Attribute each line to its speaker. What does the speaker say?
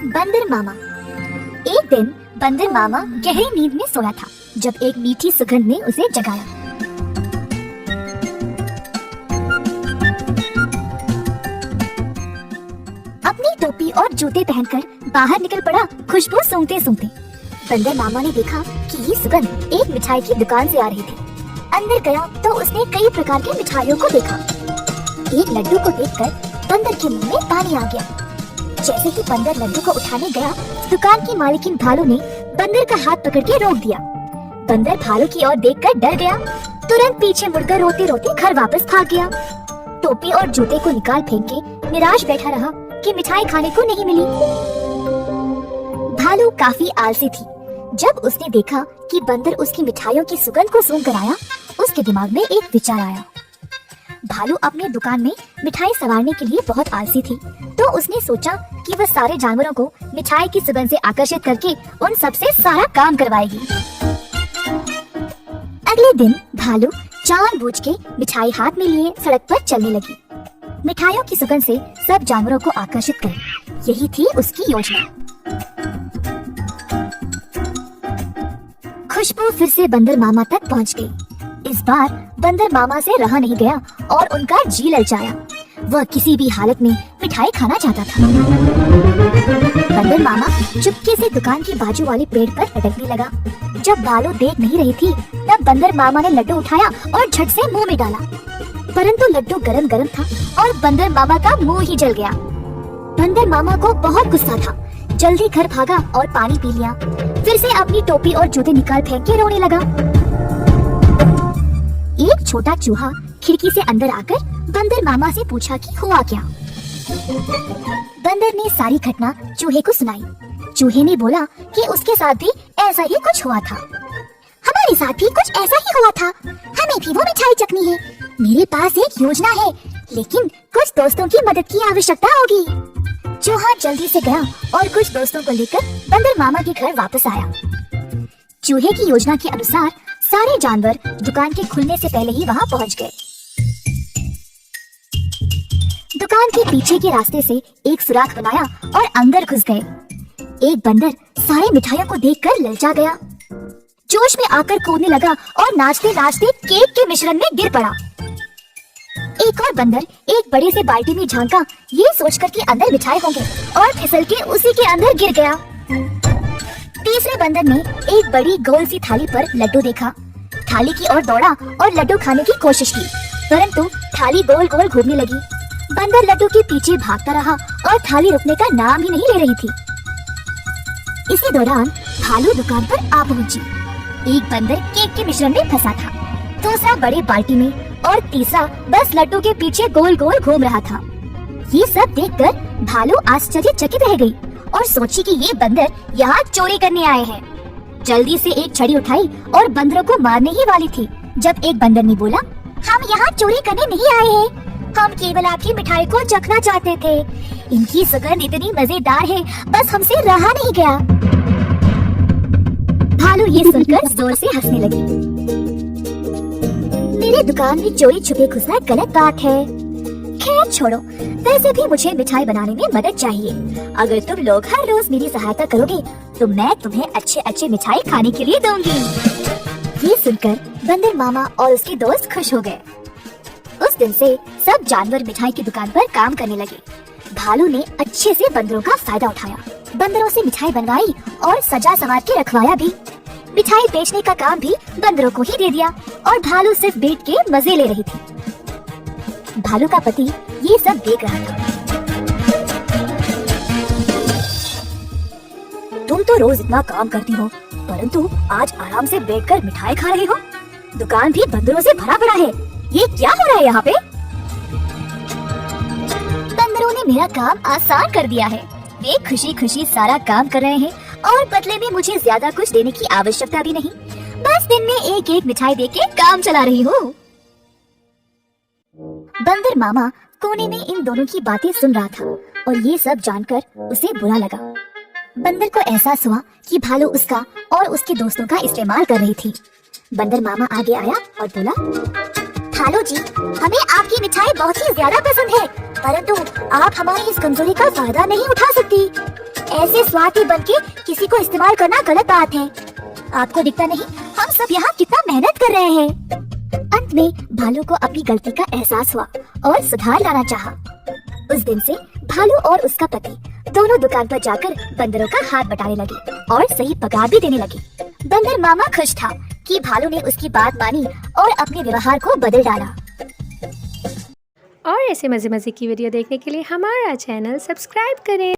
Speaker 1: बंदर मामा। एक दिन बंदर मामा गहरी नींद में सोया था जब एक मीठी सुगंध ने उसे जगाया। अपनी टोपी और जूते पहनकर बाहर निकल पड़ा खुशबू सूंघते सूंघते। बंदर मामा ने देखा कि ये सुगंध एक मिठाई की दुकान से आ रही थी। अंदर गया तो उसने कई प्रकार की मिठाइयों को देखा। एक लड्डू को देखकर बंदर के मुंह में पानी आ गया। जैसे ही बंदर लड्डू को उठाने गया, दुकान की मालिकिन भालू ने बंदर का हाथ पकड़ के रोक दिया। बंदर भालू की ओर देखकर डर गया, तुरंत पीछे मुड़कर रोते रोते घर वापस भाग गया। टोपी और जूते को निकाल फेंक के निराश बैठा रहा कि मिठाई खाने को नहीं मिली। भालू काफी आलसी थी। जब उसने देखा कि बंदर उसकी मिठाइयों की सुगंध को सूंघ कर आया, उसके दिमाग में एक विचार आया। भालू अपने दुकान में मिठाई संवारने के लिए बहुत आलसी थी, तो उसने सोचा कि वह सारे जानवरों को मिठाई की सुगंध से आकर्षित करके उन सबसे सारा काम करवाएगी। अगले दिन भालू जानबूझ के मिठाई हाथ में लिए सड़क पर चलने लगी। मिठाइयों की सुगंध से सब जानवरों को आकर्षित करे, यही थी उसकी योजना। खुशबू फिर से बंदर मामा तक पहुंच गई। इस बार बंदर मामा से रहा नहीं गया और उनका जी ललचाया। वह किसी भी हालत में मिठाई खाना चाहता था। बंदर मामा चुपके से दुकान के बाजू वाले पेड़ पर लटकने लगा। जब भालू देख नहीं रही थी, तब बंदर मामा ने लड्डू उठाया और झट से मुंह में डाला। परंतु लड्डू गरम गरम था और बंदर मामा का मुंह ही जल गया। बंदर मामा को बहुत गुस्सा था। जल्दी घर भागा और पानी पी लिया। फिर से अपनी टोपी और जूते निकाल फेंक के रोने लगा। एक छोटा चूहा खिड़की से अंदर आकर बंदर मामा से पूछा कि हुआ क्या। बंदर ने सारी घटना चूहे को सुनाई। चूहे ने बोला कि उसके साथ भी ऐसा ही कुछ हुआ था। हमारे साथ भी कुछ ऐसा ही हुआ था। हमें भी वो मिठाई चखनी है। मेरे पास एक योजना है, लेकिन कुछ दोस्तों की मदद की आवश्यकता होगी। चूहा जल्दी से गया और कुछ दोस्तों को लेकर बंदर मामा के घर वापस आया। चूहे की योजना के अनुसार सारे जानवर दुकान के खुलने से पहले ही वहां पहुंच गए। दुकान के पीछे के रास्ते से एक सुराख बनाया और अंदर घुस गए। एक बंदर सारे मिठाइयों को देखकर ललचा गया। जोश में आकर कूदने लगा और नाचते नाचते केक के मिश्रण में गिर पड़ा। एक और बंदर एक बड़े से बाल्टी में झांका, ये सोचकर कि अंदर मिठाई होंगे, और फिसल के उसी के अंदर गिर गया। तीसरे बंदर ने एक बड़ी गोल सी थाली पर लड्डू देखा। थाली की ओर दौड़ा और लड्डू खाने की कोशिश की, परंतु थाली गोल गोल घूमने लगी। बंदर लड्डू के पीछे भागता रहा और थाली रुकने का नाम ही नहीं ले रही थी। इसी दौरान भालू दुकान पर आ पहुंची। एक बंदर केक के मिश्रण में फंसा था, दूसरा बड़े बाल्टी में और तीसरा बस लड्डू के पीछे गोल गोल घूम रहा था। ये सब देखकर भालू आश्चर्यचकित रह गई और सोची कि ये बंदर यहाँ चोरी करने आए हैं। जल्दी से एक छड़ी उठाई और बंदरों को मारने ही वाली थी, जब एक बंदर ने बोला, हम यहाँ चोरी करने नहीं आए हैं, हम केवल आपकी मिठाई को चखना चाहते थे। इनकी सुगंध इतनी मजेदार है, बस हमसे रहा नहीं गया। भालू ये सुनकर जोर से हंसने लगी। मेरे दुकान में चोरी छुपे घुसना गलत बात है। खैर छोड़ो, वैसे भी मुझे मिठाई बनाने में मदद चाहिए। अगर तुम लोग हर रोज मेरी सहायता करोगे तो मैं तुम्हें अच्छे अच्छे मिठाई खाने के लिए दूंगी। ये सुनकर बंदर मामा और उसके दोस्त खुश हो गए। उस दिन से सब जानवर मिठाई की दुकान पर काम करने लगे। भालू ने अच्छे से बंदरों का फायदा उठाया, बंदरों से मिठाई बनवाई और सजा संवार के रखवाया भी। मिठाई बेचने का काम भी बंदरों को ही दे दिया और भालू सिर्फ बैठ के मजे ले रही थी। भालू का पति ये सब देख रहा था। तुम तो रोज इतना काम करती हो, परंतु आज आराम से बैठकर मिठाई खा रही हो। दुकान भी बंदरों से भरा पड़ा है। ये क्या हो रहा है यहाँ पे? बंदरों ने मेरा काम आसान कर दिया है। वे खुशी खुशी सारा काम कर रहे हैं और बदले में मुझे ज्यादा कुछ देने की आवश्यकता भी नहीं। बस दिन में एक एक मिठाई देके काम चला रही हूँ। बंदर मामा कोने में इन दोनों की बातें सुन रहा था और ये सब जानकर उसे बुरा लगा। बंदर को एहसास हुआ कि भालू उसका और उसके दोस्तों का इस्तेमाल कर रही थी। बंदर मामा आगे आया और बोला, भालू जी, हमें आपकी मिठाई बहुत ही ज्यादा पसंद है, परंतु आप हमारी इस कमजोरी का फायदा नहीं उठा सकती। ऐसे स्वार्थी बनके किसी को इस्तेमाल करना गलत बात है। आपको दिखता नहीं हम सब यहाँ कितना मेहनत कर रहे हैं। अंत में भालू को अपनी गलती का एहसास हुआ और सुधार लाना चाहा। उस दिन से भालू और उसका पति दोनों दुकान पर जाकर बंदरों का हाथ बटाने लगे और सही पगार भी देने लगे। बंदर मामा खुश था कि भालू ने उसकी बात मानी और अपने व्यवहार को बदल डाला।
Speaker 2: और ऐसे मज़े मज़े की वीडियो देखने के लिए हमारा चैनल सब्सक्राइब करें।